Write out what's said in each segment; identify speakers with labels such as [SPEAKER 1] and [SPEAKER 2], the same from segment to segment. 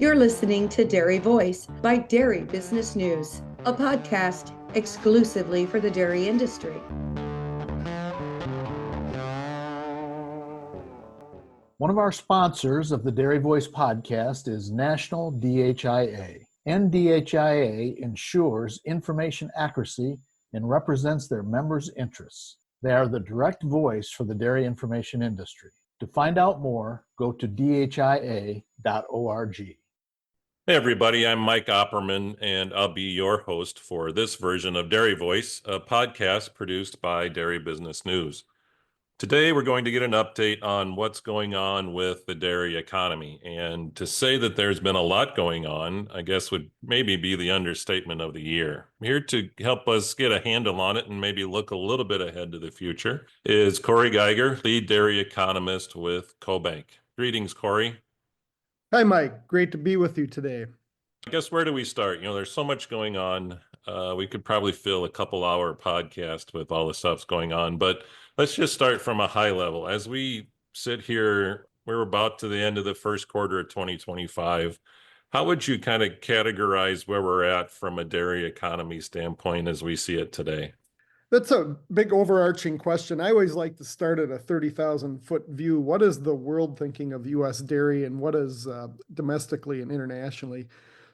[SPEAKER 1] You're listening to Dairy Voice by Dairy Business News, a podcast exclusively for the dairy industry.
[SPEAKER 2] One of our sponsors of the Dairy Voice podcast is National DHIA. NDHIA ensures information accuracy and represents their members' interests. They are the direct voice for the dairy information industry. To find out more, go to dhia.org.
[SPEAKER 3] Hey everybody, I'm Mike Opperman, and I'll be your host for this version of Dairy Voice, a podcast produced by Dairy Business News. Today we're going to get an update on what's going on with the dairy economy, and to say that there's been a lot going on, I guess would maybe be the understatement of the year. Here to help us get a handle on it and maybe look a little bit ahead to the future is Corey Geiger, lead dairy economist with CoBank. Greetings, Corey.
[SPEAKER 4] Hi, Mike. Great to be with you today.
[SPEAKER 3] I guess where do we start? There's so much going on. We could probably fill a couple-hour podcast with all the stuff's going on, but let's just start from a high level. As we sit here, we're about to the end of the first quarter of 2025. How would you kind of categorize where we're at from a dairy economy standpoint as we see it today?
[SPEAKER 4] That's a big overarching question. I always like to start at a 30,000-foot view. What is the world thinking of U.S. dairy, and what is domestically and internationally?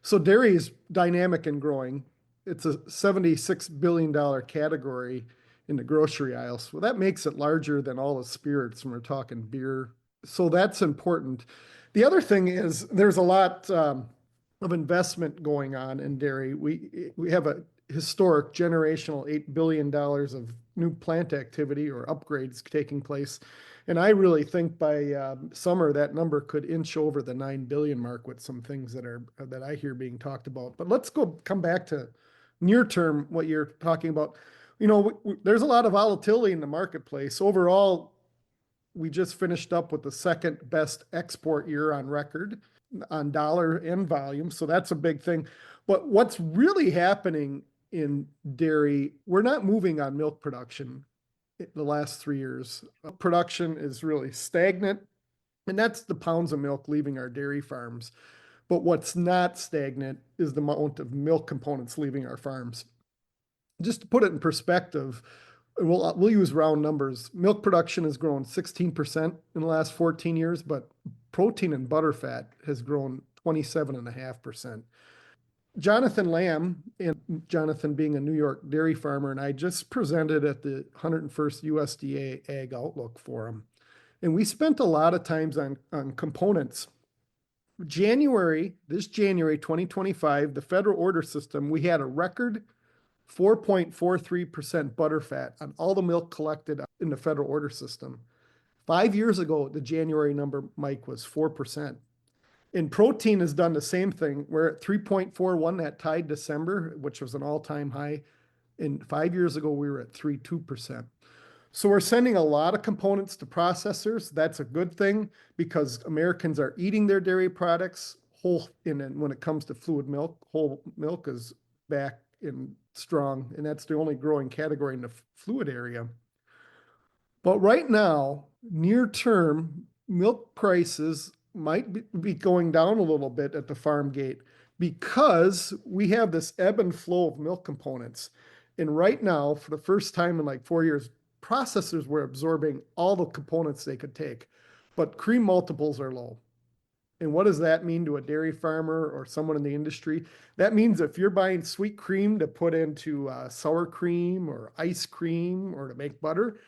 [SPEAKER 4] So dairy is dynamic and growing. It's a $76 billion category in the grocery aisles. Well, that makes it larger than all the spirits when we're talking beer. So that's important. The other thing is there's a lot of investment going on in dairy. We have a historic generational $8 billion of new plant activity or upgrades taking place. And I really think by summer, that number could inch over the 9 billion mark with some things that I hear being talked about. But let's come back to near term, what you're talking about. There's a lot of volatility in the marketplace. Overall, we just finished up with the second best export year on record on dollar and volume. So that's a big thing. But what's really happening in dairy, we're not moving on milk production in the last 3 years. Production is really stagnant, and that's the pounds of milk leaving our dairy farms. But what's not stagnant is the amount of milk components leaving our farms. Just to put it in perspective, we'll use round numbers. Milk production has grown 16% in the last 14 years, but protein and butterfat has grown 27.5%. Jonathan Lamb, and Jonathan being a New York dairy farmer, and I just presented at the 101st USDA Ag Outlook Forum. And we spent a lot of times on components. This January 2025, the federal order system, we had a record 4.43% butterfat on all the milk collected in the federal order system. 5 years ago, the January number, Mike, was 4%. And protein has done the same thing. We're at 3.41 that tied December, which was an all-time high. And 5 years ago, we were at 3.2%. So we're sending a lot of components to processors. That's a good thing because Americans are eating their dairy products whole. And when it comes to fluid milk, whole milk is back in strong. And that's the only growing category in the fluid area. But right now, near term, milk prices might be going down a little bit at the farm gate because we have this ebb and flow of milk components. And right now, for the first time in like 4 years, processors were absorbing all the components they could take, but cream multiples are low. And what does that mean to a dairy farmer or someone in the industry? That means if you're buying sweet cream to put into sour cream or ice cream or to make butter,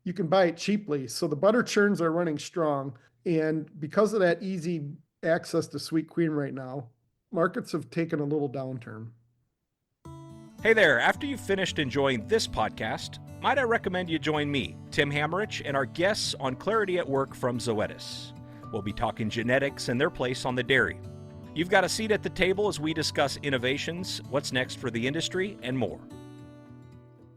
[SPEAKER 4] you can buy it cheaply. So the butter churns are running strong. And because of that easy access to sweet cream right now, markets have taken a little downturn.
[SPEAKER 5] Hey there, after you've finished enjoying this podcast, might I recommend you join me, Tim Hammerich, and our guests on Clarity at Work from Zoetis. We'll be talking genetics and their place on the dairy. You've got a seat at the table as we discuss innovations, what's next for the industry, and more.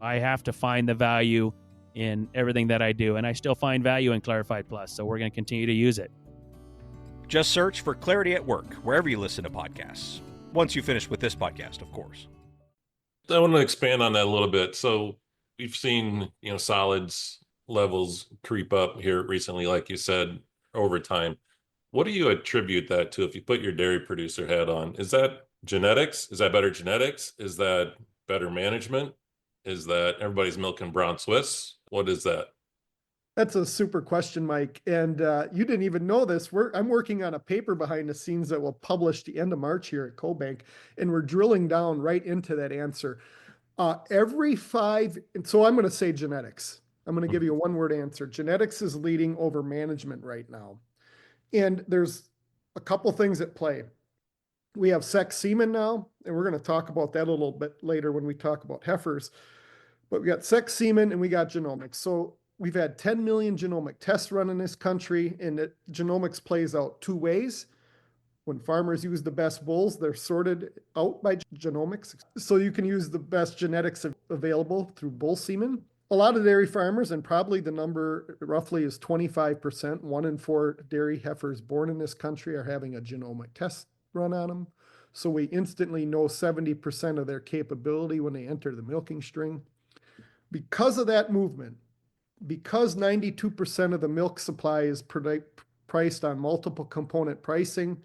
[SPEAKER 6] I have to find the value in everything that I do, and I still find value in Clarified Plus, so we're going to continue to use it.
[SPEAKER 5] Just search for Clarity at Work wherever you listen to podcasts. Once you finish with this podcast, of course.
[SPEAKER 3] I want to expand on that a little bit. So we've seen, solids levels creep up here recently, like you said, over time. What do you attribute that to if you put your dairy producer hat on? Is that genetics? Is that better genetics? Is that better management? Is that everybody's milking brown Swiss? What is that?
[SPEAKER 4] That's a super question, Mike. And you didn't even know this. I'm working on a paper behind the scenes that will publish the end of March here at CoBank, and we're drilling down right into that answer. So I'm going to say genetics. I'm going to give you a one-word answer. Genetics is leading over management right now. And there's a couple things at play. We have sex semen now, and we're going to talk about that a little bit later when we talk about heifers. But we got sex semen and we got genomics. So we've had 10 million genomic tests run in this country, and genomics plays out two ways. When farmers use the best bulls, they're sorted out by genomics. So you can use the best genetics available through bull semen. A lot of dairy farmers, and probably the number roughly is 25%, 1 in 4 dairy heifers born in this country are having a genomic test run on them. So we instantly know 70% of their capability when they enter the milking string. Because of that movement, because 92% of the milk supply is priced on multiple component pricing,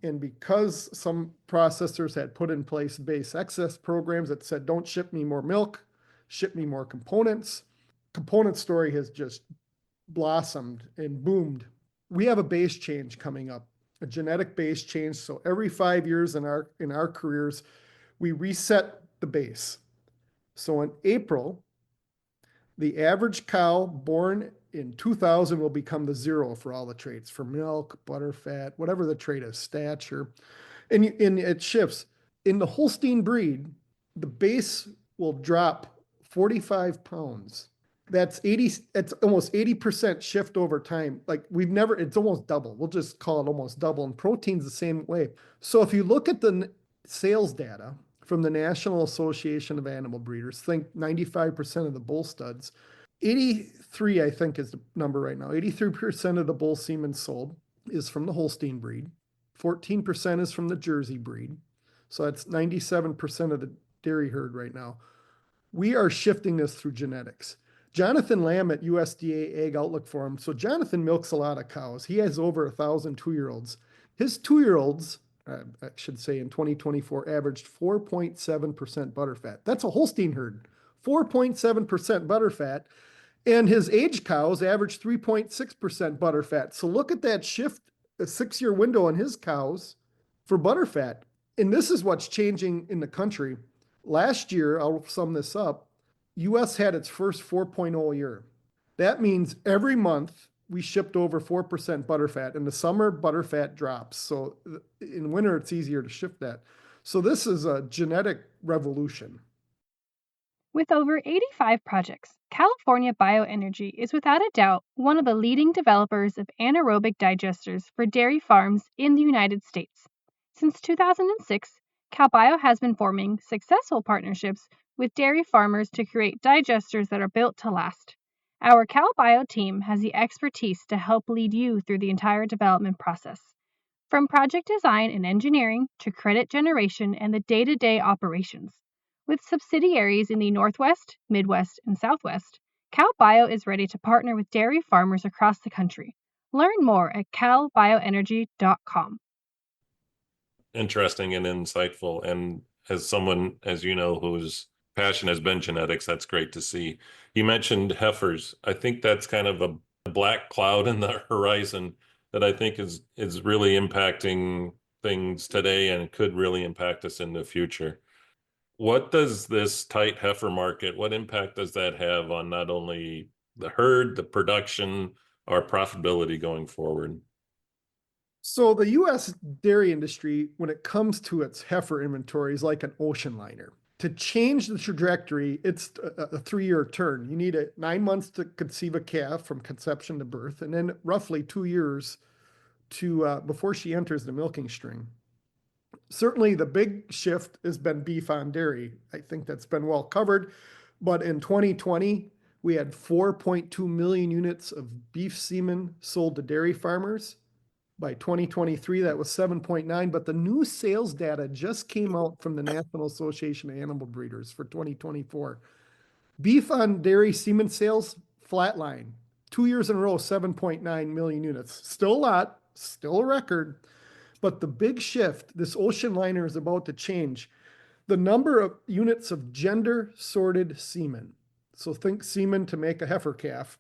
[SPEAKER 4] and because some processors had put in place base excess programs that said, don't ship me more milk, ship me more components, component story has just blossomed and boomed. We have a base change coming up, a genetic base change. So every 5 years in our careers, we reset the base. So in April, the average cow born in 2000 will become the zero for all the traits, for milk, butter, fat, whatever the trait is, stature. And it shifts. In the Holstein breed, the base will drop 45 pounds. That's almost 80% shift over time. Like it's almost double. We'll just call it almost double. And protein's the same way. So if you look at the sales data from the National Association of Animal Breeders, think 95% of the bull studs, 83, I think is the number right now. 83% of the bull semen sold is from the Holstein breed. 14% is from the Jersey breed. So that's 97% of the dairy herd right now. We are shifting this through genetics. Jonathan Lamb at USDA Ag Outlook Forum. So Jonathan milks a lot of cows. He has over 1,000 2-year-olds. His 2-year-olds, I should say in 2024, averaged 4.7% butterfat. That's a Holstein herd, 4.7% butterfat. And his age cows average 3.6% butterfat. So look at that shift, a 6-year window on his cows for butterfat. And this is what's changing in the country. Last year, I'll sum this up, US had its first 4.0 year. That means every month we shipped over 4% butterfat. In the summer, butterfat drops. So in winter, it's easier to ship that. So this is a genetic revolution.
[SPEAKER 7] With over 85 projects, California Bioenergy is without a doubt one of the leading developers of anaerobic digesters for dairy farms in the United States. Since 2006, CalBio has been forming successful partnerships with dairy farmers to create digesters that are built to last. Our CalBio team has the expertise to help lead you through the entire development process. From project design and engineering to credit generation and the day-to-day operations. With subsidiaries in the Northwest, Midwest, and Southwest, CalBio is ready to partner with dairy farmers across the country. Learn more at calbioenergy.com.
[SPEAKER 3] Interesting and insightful. And as someone, as you know, whose passion has been genetics, that's great to see. You mentioned heifers. I think that's kind of a black cloud in the horizon that I think is really impacting things today and could really impact us in the future. What does this tight heifer market, what impact does that have on not only the herd, the production, or profitability going forward?
[SPEAKER 4] So the U.S. dairy industry, when it comes to its heifer inventory, is like an ocean liner. To change the trajectory, it's a 3-year turn. You need 9 months to conceive a calf from conception to birth, and then roughly 2 years to before she enters the milking string. Certainly the big shift has been beef on dairy. I think that's been well covered. But in 2020, we had 4.2 million units of beef semen sold to dairy farmers. By 2023, that was 7.9, but the new sales data just came out from the National Association of Animal Breeders for 2024. Beef on dairy semen sales, flatline. 2 years in a row, 7.9 million units. Still a lot, still a record. But the big shift, this ocean liner is about to change. The number of units of gender sorted semen. So think semen to make a heifer calf.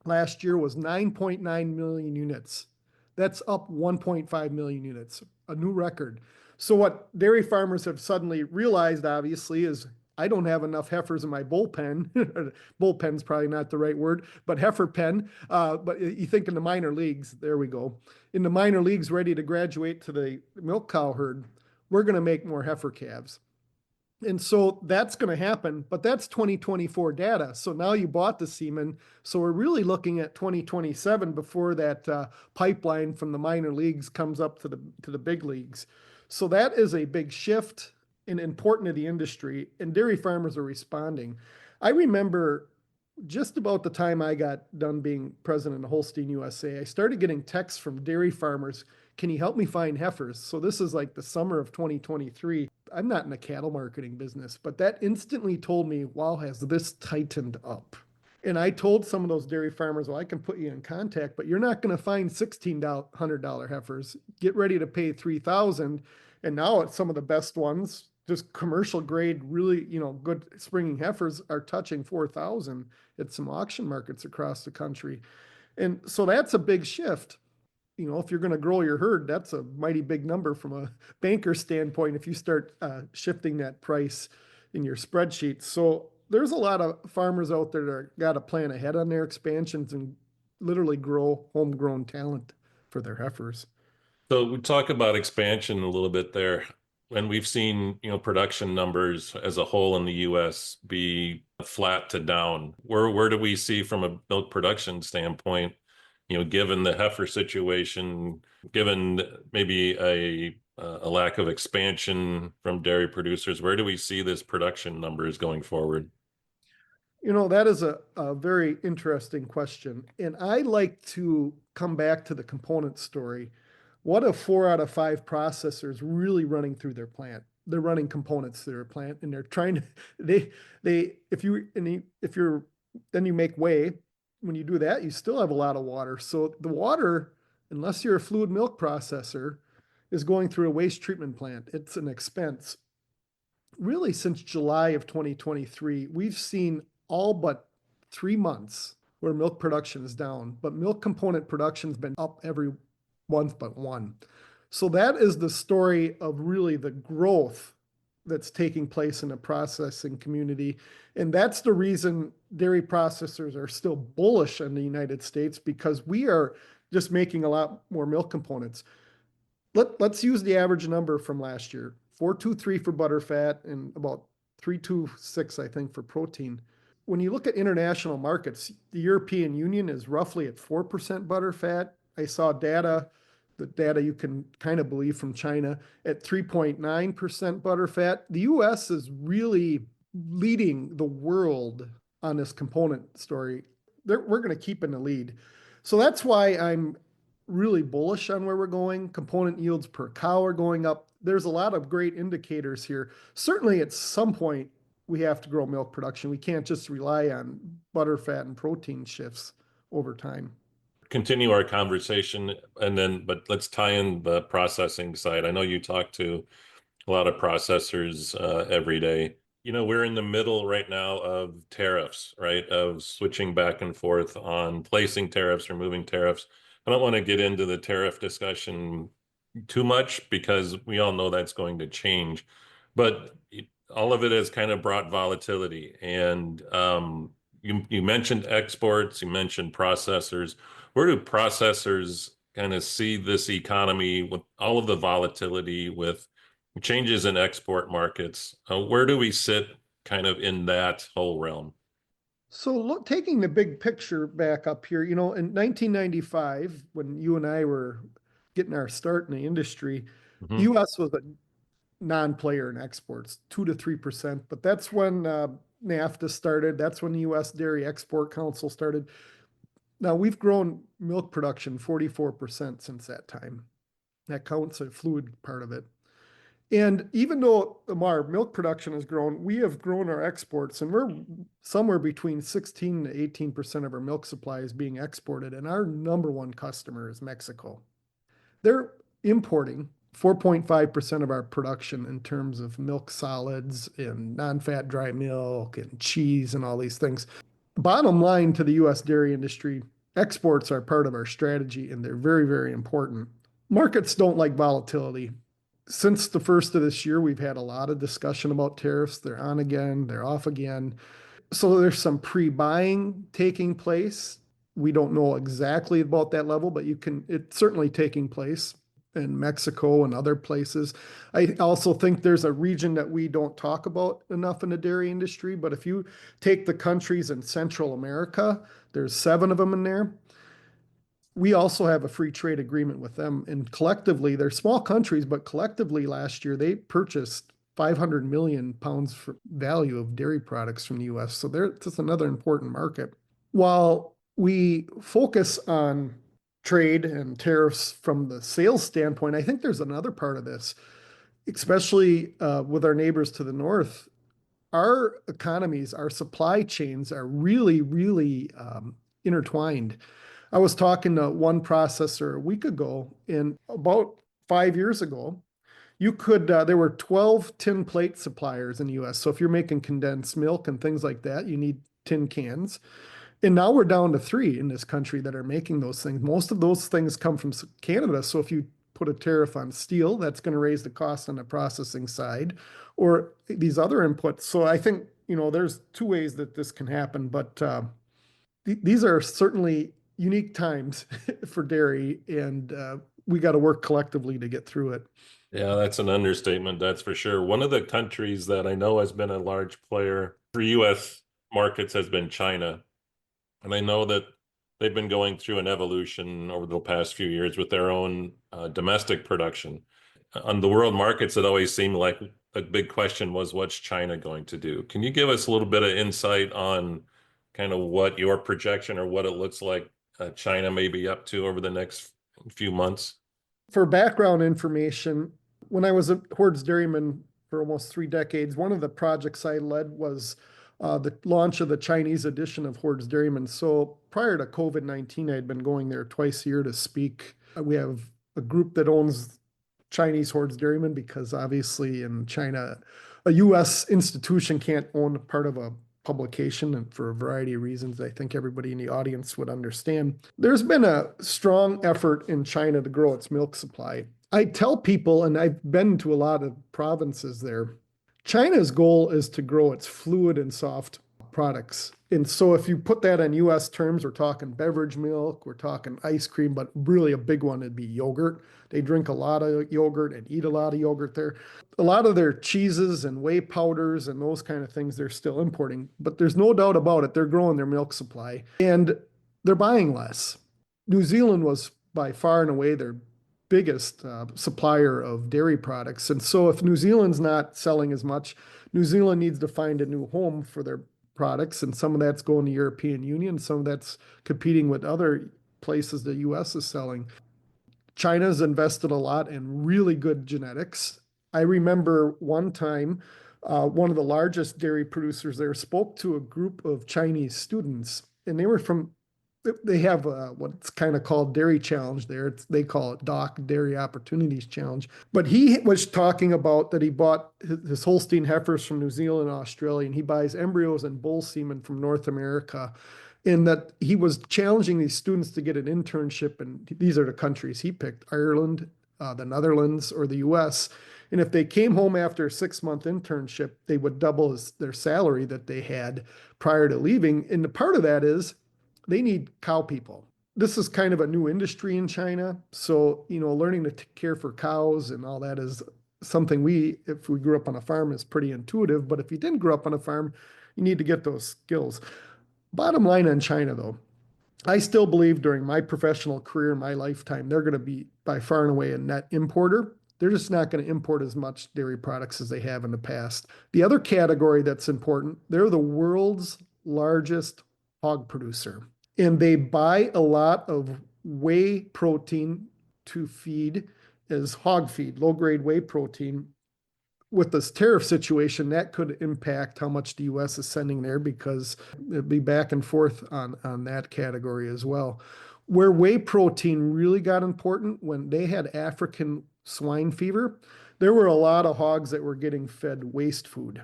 [SPEAKER 4] Last year was 9.9 million units. That's up 1.5 million units, a new record. So what dairy farmers have suddenly realized, obviously, is I don't have enough heifers in my bullpen. Bullpen's probably not the right word, but heifer pen. But you think in the minor leagues, there we go. In the minor leagues, ready to graduate to the milk cow herd, we're going to make more heifer calves. And so that's going to happen, but that's 2024 data. So now you bought the semen. So we're really looking at 2027 before that pipeline from the minor leagues comes up to the big leagues. So that is a big shift and important to the industry, and dairy farmers are responding. I remember just about the time I got done being president of Holstein USA, I started getting texts from dairy farmers. Can you help me find heifers? So this is like the summer of 2023. I'm not in the cattle marketing business, but that instantly told me, wow, has this tightened up? And I told some of those dairy farmers, well, I can put you in contact, but you're not going to find $1,600 heifers. Get ready to pay $3,000. And now it's some of the best ones, just commercial grade, really, good springing heifers are touching 4,000 at some auction markets across the country. And so that's a big shift. If you're going to grow your herd, that's a mighty big number from a banker standpoint if you start shifting that price in your spreadsheet. So there's a lot of farmers out there that got to plan ahead on their expansions and literally grow homegrown talent for their heifers.
[SPEAKER 3] So we talk about expansion a little bit there. And we've seen, production numbers as a whole in the U.S. be flat to down. Where do we see from a milk production standpoint, given the heifer situation, given maybe a lack of expansion from dairy producers, where do we see this production numbers going forward?
[SPEAKER 4] That is a very interesting question. And I like to come back to the component story. What if 4 out of 5 processors really running through their plant? They're running components through their plant, and they're trying to, if you're, then you make whey. When you do that, you still have a lot of water. So the water, unless you're a fluid milk processor, is going through a waste treatment plant. It's an expense. Really, since July of 2023, we've seen all but 3 months where milk production is down, but milk component production has been up every month but one. So that is the story of really the growth that's taking place in the processing community. And that's the reason dairy processors are still bullish on the United States, because we are just making a lot more milk components. Let's use the average number from last year, 423 for butterfat and about 326, I think, for protein. When you look at international markets, the European Union is roughly at 4% butterfat. I saw the data you can kind of believe from China, at 3.9% butterfat. The US is really leading the world on this component story. We're going to keep in the lead. So that's why I'm really bullish on where we're going. Component yields per cow are going up. There's a lot of great indicators here. Certainly at some point, we have to grow milk production. We can't just rely on butterfat and protein shifts over time.
[SPEAKER 3] Continue our conversation, but let's tie in the processing side. I know you talk to a lot of processors every day. We're in the middle right now of tariffs, right? Of switching back and forth on placing tariffs, removing tariffs. I don't want to get into the tariff discussion too much because we all know that's going to change, but all of it has kind of brought volatility. And you mentioned exports, you mentioned processors. Where do processors kind of see this economy with all of the volatility, with changes in export markets? Where do we sit kind of in that whole realm?
[SPEAKER 4] So taking the big picture back up here, in 1995, when you and I were getting our start in the industry, the U.S. was a non-player in exports, 2 to 3%. But that's when NAFTA started. That's when the U.S. Dairy Export Council started. Now we've grown milk production 44% since that time. That counts a fluid part of it. And even though our milk production has grown, we have grown our exports, and we're somewhere between 16 to 18% of our milk supply is being exported. And our number one customer is Mexico. They're importing 4.5% of our production in terms of milk solids and non-fat dry milk and cheese and all these things. Bottom line to the U.S. dairy industry, exports are part of our strategy and they're very, very important. Markets don't like volatility. Since the first of this year, we've had a lot of discussion about tariffs. They're on again, they're off again. So there's some pre-buying taking place. We don't know exactly about that level, but it's certainly taking place in Mexico and other places. I also think there's a region that we don't talk about enough in the dairy industry, but if you take the countries in Central America, there's 7 of them in there. We also have a free trade agreement with them, and collectively, they're small countries, but collectively last year they purchased 500 million pounds for value of dairy products from the US. So that's another important market. While we focus on trade and tariffs from the sales standpoint, I think there's another part of this, especially with our neighbors to the north. Our economies, our supply chains are really, really intertwined. I was talking to one processor a week ago, and about 5 years ago, there were 12 tin plate suppliers in the US. So if you're making condensed milk and things like that, you need tin cans. And now we're down to 3 in this country that are making those things. Most of those things come from Canada. So if you put a tariff on steel, that's going to raise the cost on the processing side or these other inputs. So I think, there's 2 ways that this can happen, but these are certainly unique times for dairy, and we got to work collectively to get through it.
[SPEAKER 3] Yeah, that's an understatement, that's for sure. One of the countries that I know has been a large player for U.S. markets has been China. And I know that they've been going through an evolution over the past few years with their own domestic production. On the world markets, it always seemed like a big question was, what's China going to do? Can you give us a little bit of insight on kind of what your projection or what it looks like China may be up to over the next few months?
[SPEAKER 4] For background information, when I was a Hordes dairyman for almost 3 decades, one of the projects I led was the launch of the Chinese edition of Hordes Dairyman. So prior to COVID-19, I had been going there twice a year to speak. We have a group that owns Chinese Hordes Dairyman because obviously in China, a U.S. institution can't own part of a publication, and for a variety of reasons, I think everybody in the audience would understand. There's been a strong effort in China to grow its milk supply. I tell people, and I've been to a lot of provinces there, China's goal is to grow its fluid and soft products. And so if you put that in US terms, we're talking beverage milk, we're talking ice cream, but really a big one would be yogurt. They drink a lot of yogurt and eat a lot of yogurt there. A lot of their cheeses and whey powders and those kind of things they're still importing, but there's no doubt about it, they're growing their milk supply and they're buying less. New Zealand was by far and away their biggest supplier of dairy products. And so if New Zealand's not selling as much, New Zealand needs to find a new home for their products. And some of that's going to European Union. Some of that's competing with other places the US is selling. China's invested a lot in really good genetics. I remember one time, one of the largest dairy producers there spoke to a group of Chinese students, and they have what's kind of called Dairy Challenge there. They call it DOC, Dairy Opportunities Challenge. But he was talking about that he bought his Holstein heifers from New Zealand and Australia, and he buys embryos and bull semen from North America. And that he was challenging these students to get an internship, and these are the countries he picked: Ireland, the Netherlands, or the US. And if they came home after a 6-month internship, they would double their salary that they had prior to leaving. And the part of that is they need cow people. This is kind of a new industry in China. So, learning to care for cows and all that is something if we grew up on a farm, is pretty intuitive. But if you didn't grow up on a farm, you need to get those skills. Bottom line on China, though, I still believe during my professional career, my lifetime, they're going to be by far and away a net importer. They're just not going to import as much dairy products as they have in the past. The other category that's important, they're the world's largest hog producer. And they buy a lot of whey protein to feed as hog feed, low-grade whey protein. With this tariff situation, that could impact how much the U.S. is sending there because it'd be back and forth on that category as well. Where whey protein really got important when they had African swine fever, there were a lot of hogs that were getting fed waste food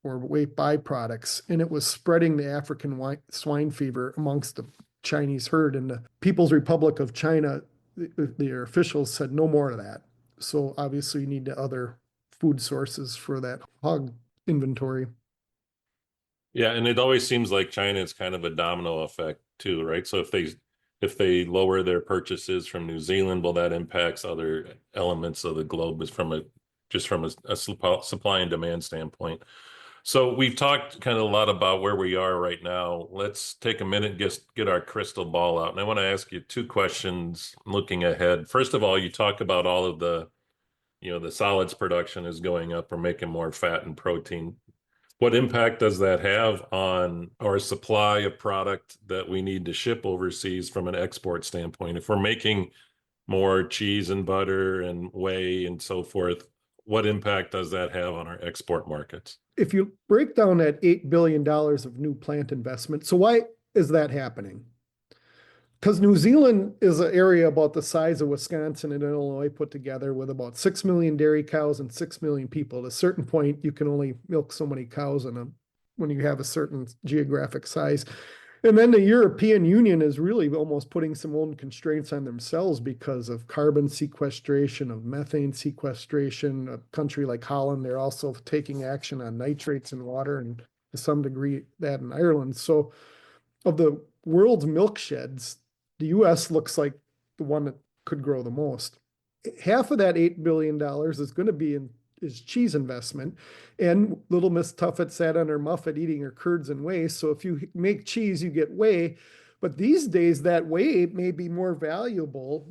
[SPEAKER 4] or whey byproducts, and it was spreading the African swine fever amongst the Chinese herd. And the People's Republic of China, their officials said no more of that. So obviously you need other food sources for that hog inventory.
[SPEAKER 3] Yeah, and it always seems like China is kind of a domino effect too, right? So if they lower their purchases from New Zealand, well, that impacts other elements of the globe is from a supply and demand standpoint. So we've talked kind of a lot about where we are right now. Let's take a minute and just get our crystal ball out. And I want to ask you two questions looking ahead. First of all, you talk about all of the solids production is going up. We're making more fat and protein. What impact does that have on our supply of product that we need to ship overseas from an export standpoint? If we're making more cheese and butter and whey and so forth, what impact does that have on our export markets?
[SPEAKER 4] If you break down that $8 billion of new plant investment, so why is that happening? Because New Zealand is an area about the size of Wisconsin and Illinois put together with about 6 million dairy cows and 6 million people. At a certain point, you can only milk so many cows when you have a certain geographic size. And then the European Union is really almost putting some own constraints on themselves because of carbon sequestration, of methane sequestration. A country like Holland, they're also taking action on nitrates in water, and to some degree that in Ireland. So of the world's milk sheds, the US looks like the one that could grow the most. Half of that $8 billion is going to be is cheese investment. And little Miss Tuffet sat on her muffet eating her curds and whey. So if you make cheese, you get whey. But these days, that whey may be more valuable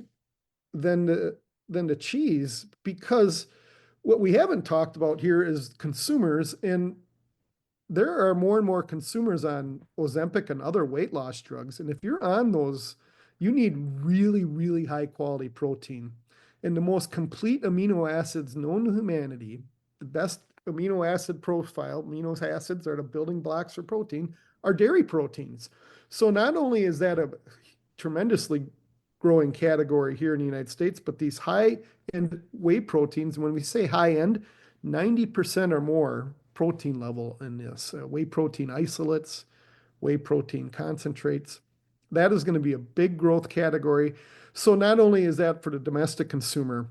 [SPEAKER 4] than the cheese, because what we haven't talked about here is consumers. And there are more and more consumers on Ozempic and other weight loss drugs. And if you're on those, you need really, really high quality protein. And the most complete amino acids known to humanity, the best amino acid profile, amino acids are the building blocks for protein, are dairy proteins. So not only is that a tremendously growing category here in the United States, but these high-end whey proteins, when we say high-end, 90% or more protein level in this, whey protein isolates, whey protein concentrates. That is going to be a big growth category. So not only is that for the domestic consumer,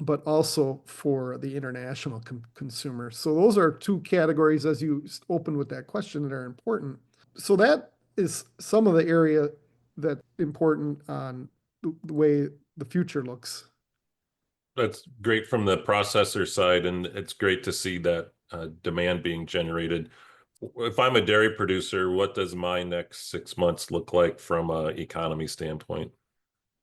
[SPEAKER 4] but also for the international consumer. So those are two categories, as you open with that question, that are important. So that is some of the area that's important on the way the future looks.
[SPEAKER 3] That's great from the processor side, and it's great to see that demand being generated. If I'm a dairy producer, what does my next 6 months look like from an economy standpoint?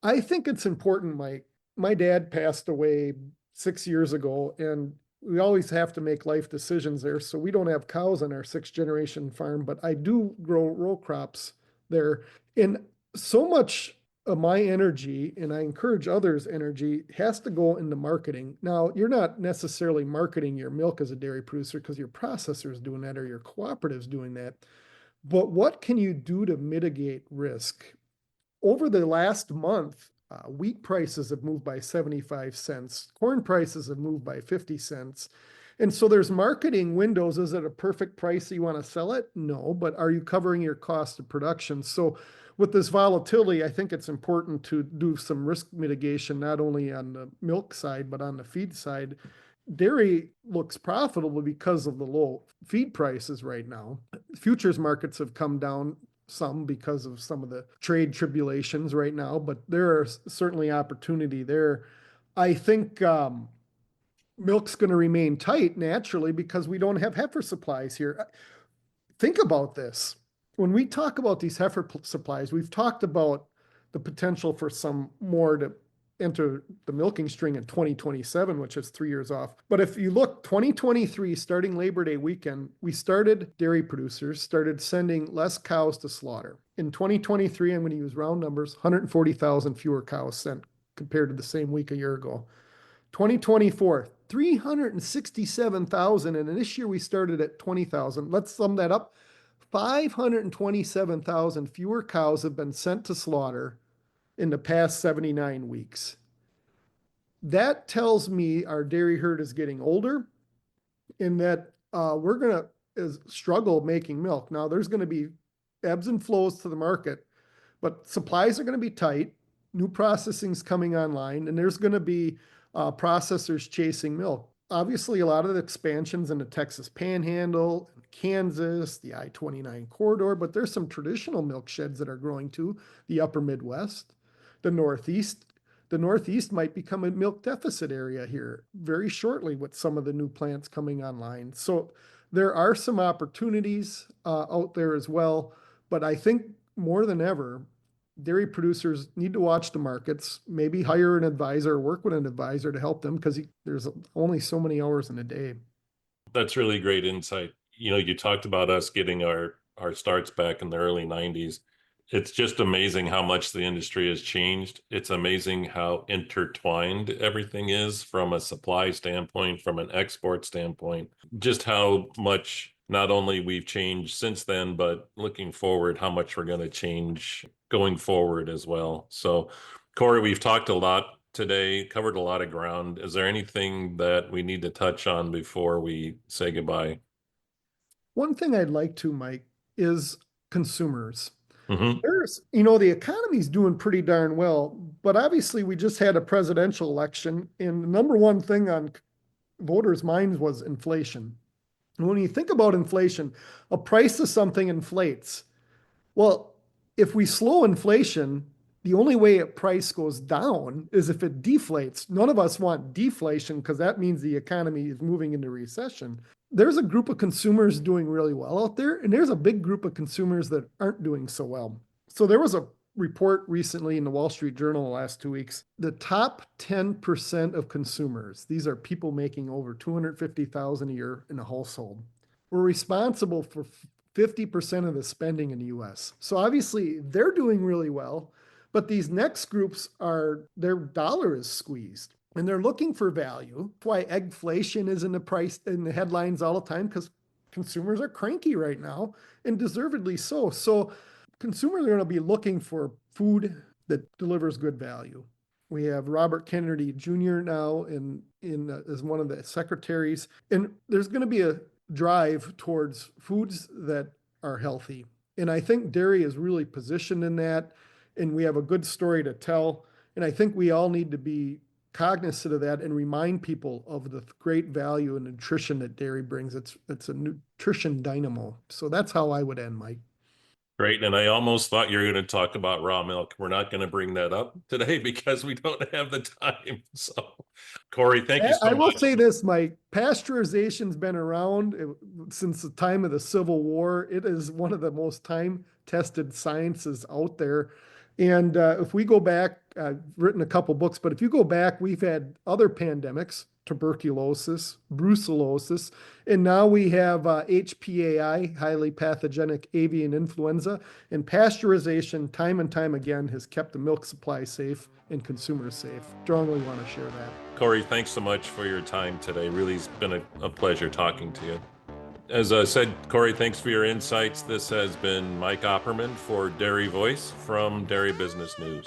[SPEAKER 4] I think it's important, Mike. My dad passed away 6 years ago, and we always have to make life decisions there. So we don't have cows on our 6th generation farm, but I do grow row crops there. And so much of my energy, and I encourage others' energy, has to go into marketing. Now, you're not necessarily marketing your milk as a dairy producer because your processor is doing that or your cooperative's doing that. But what can you do to mitigate risk? Over the last month, wheat prices have moved by 75 cents. Corn prices have moved by 50 cents. And so there's marketing windows. Is it a perfect price that you want to sell it? No, but are you covering your cost of production? So with this volatility, I think it's important to do some risk mitigation, not only on the milk side, but on the feed side. Dairy looks profitable because of the low feed prices right now. Futures markets have come down some because of some of the trade tribulations right now, but there are certainly opportunity there. I think milk's going to remain tight naturally because we don't have heifer supplies here. Think about this. When we talk about these heifer supplies, we've talked about the potential for some more to enter the milking string in 2027, which is 3 years off. But if you look, 2023, starting Labor Day weekend, dairy producers started sending less cows to slaughter. In 2023, I'm going to use round numbers, 140,000 fewer cows sent compared to the same week a year ago. 2024, 367,000. And this year we started at 20,000. Let's sum that up. 527,000 fewer cows have been sent to slaughter in the past 79 weeks. That tells me our dairy herd is getting older and that we're going to struggle making milk. Now, there's going to be ebbs and flows to the market, but supplies are going to be tight, new processing's coming online, and there's going to be processors chasing milk. Obviously, a lot of the expansions in the Texas Panhandle, Kansas, the I-29 corridor, but there's some traditional milk sheds that are growing too, the upper Midwest, the Northeast. The Northeast might become a milk deficit area here very shortly with some of the new plants coming online. So there are some opportunities out there as well, but I think more than ever, dairy producers need to watch the markets, maybe hire an advisor or work with an advisor to help them because there's only so many hours in a day.
[SPEAKER 3] That's really great insight. You talked about us getting our starts back in the early 90s. It's just amazing how much the industry has changed. It's amazing how intertwined everything is from a supply standpoint, from an export standpoint, just how much not only we've changed since then, but looking forward, how much we're going to change going forward as well. So, Corey, we've talked a lot today, covered a lot of ground. Is there anything that we need to touch on before we say goodbye?
[SPEAKER 4] One thing I'd like to, Mike, is consumers.
[SPEAKER 3] Mm-hmm.
[SPEAKER 4] The economy's doing pretty darn well, but obviously we just had a presidential election, and the number one thing on voters' minds was inflation. And when you think about inflation, a price of something inflates. Well, if we slow inflation, the only way a price goes down is if it deflates. None of us want deflation because that means the economy is moving into recession. There's a group of consumers doing really well out there, and there's a big group of consumers that aren't doing so well. So there was a report recently in the Wall Street Journal the last 2 weeks. The top 10% of consumers, these are people making over $250,000 a year in a household, were responsible for 50% of the spending in the US. So obviously they're doing really well, but these next groups their dollar is squeezed. And they're looking for value. That's why eggflation is in the headlines all the time, because consumers are cranky right now, and deservedly so. So consumers are going to be looking for food that delivers good value. We have Robert Kennedy Jr. now as one of the secretaries, and there's going to be a drive towards foods that are healthy. And I think dairy is really positioned in that, and we have a good story to tell. And I think we all need to be cognizant of that and remind people of the great value and nutrition that dairy brings. It's a nutrition dynamo. So that's how I would end, Mike.
[SPEAKER 3] Great. And I almost thought you were going to talk about raw milk. We're not going to bring that up today because we don't have the time. So, Corey, thank you so much.
[SPEAKER 4] I will say this, Mike. Pasteurization's been around since the time of the Civil War. It is one of the most time-tested sciences out there. And if we go back, I've written a couple books, but if you go back, we've had other pandemics, tuberculosis, brucellosis, and now we have HPAI, highly pathogenic avian influenza, and pasteurization time and time again has kept the milk supply safe and consumers safe. Strongly want to share that.
[SPEAKER 3] Corey, thanks so much for your time today. Really, it's been a pleasure talking to you. As I said, Corey, thanks for your insights. This has been Mike Opperman for Dairy Voice from Dairy Business News.